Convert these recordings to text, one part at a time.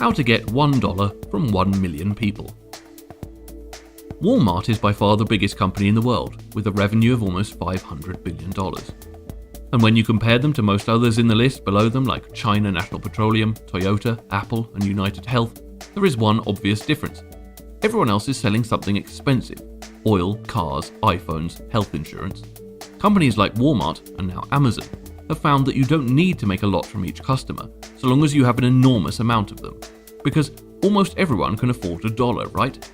how to get $1 from 1 million people. Walmart is by far the biggest company in the world, with a revenue of almost $500 billion. And when you compare them to most others in the list below them, like China National Petroleum, Toyota, Apple, and United Health, there is one obvious difference. Everyone else is selling something expensive: oil, cars, iPhones, health insurance. Companies like Walmart, and now Amazon, have found that you don't need to make a lot from each customer, so long as you have an enormous amount of them, because almost everyone can afford $1, right?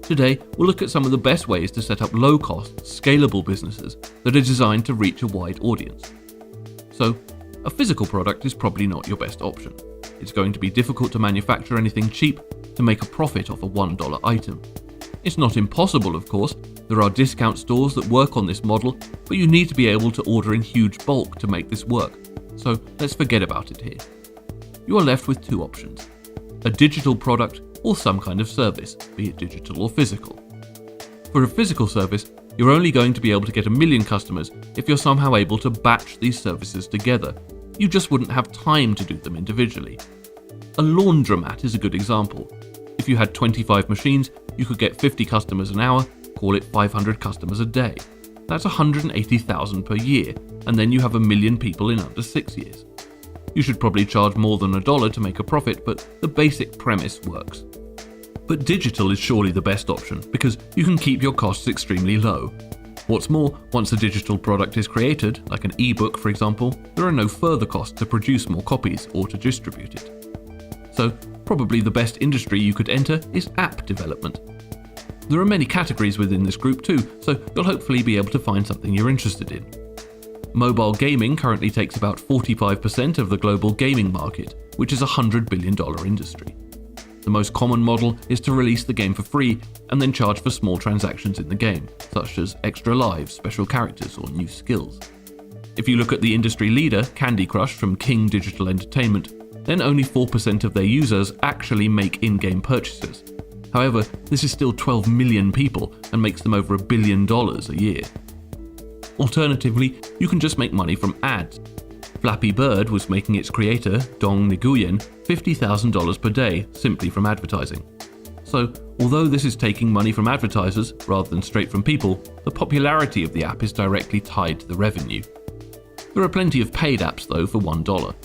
Today, we'll look at some of the best ways to set up low-cost, scalable businesses that are designed to reach a wide audience. So, a physical product is probably not your best option. It's going to be difficult to manufacture anything cheap to make a profit off a $1 item. It's not impossible, of course. There are discount stores that work on this model, but you need to be able to order in huge bulk to make this work. So let's forget about it here. You are left with two options: a digital product or some kind of service, be it digital or physical. For a physical service, you're only going to be able to get 1 million customers if you're somehow able to batch these services together. You just wouldn't have time to do them individually. A laundromat is a good example. If you had 25 machines, you could get 50 customers an hour, call it 500 customers a day. That's 180,000 per year, and then you have 1 million people in under 6 years. You should probably charge more than $1 to make a profit, but the basic premise works. But digital is surely the best option, because you can keep your costs extremely low. What's more, once a digital product is created, like an ebook for example, there are no further costs to produce more copies or to distribute it. So, probably the best industry you could enter is app development. There are many categories within this group too, so you'll hopefully be able to find something you're interested in. Mobile gaming currently takes about 45% of the global gaming market, which is a $100 billion industry. The most common model is to release the game for free and then charge for small transactions in the game, such as extra lives, special characters, or new skills. If you look at the industry leader, Candy Crush from King Digital Entertainment, then only 4% of their users actually make in-game purchases. However, this is still 12 million people and makes them over $1 billion a year. Alternatively, you can just make money from ads. Flappy Bird was making its creator, Dong Nguyen, $50,000 per day simply from advertising. So, although this is taking money from advertisers rather than straight from people, the popularity of the app is directly tied to the revenue. There are plenty of paid apps though for $1.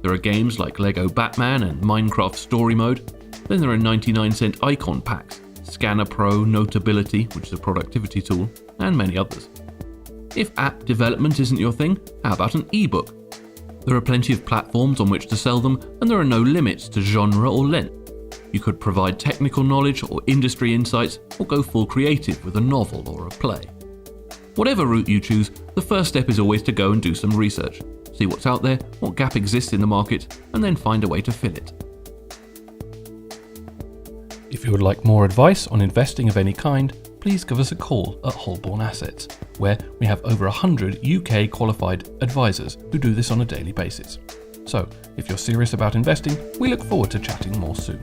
There are games like Lego Batman and Minecraft Story Mode. Then there are 99-cent icon packs, Scanner Pro, Notability, which is a productivity tool, and many others. If app development isn't your thing, how about an ebook? There are plenty of platforms on which to sell them, and there are no limits to genre or length. You could provide technical knowledge or industry insights, or go full creative with a novel or a play. Whatever route you choose, the first step is always to go and do some research. See what's out there, what gap exists in the market, and then find a way to fill it. If you would like more advice on investing of any kind, please give us a call at Holborn Assets, where we have over 100 UK qualified advisors who do this on a daily basis. So, if you're serious about investing, we look forward to chatting more soon.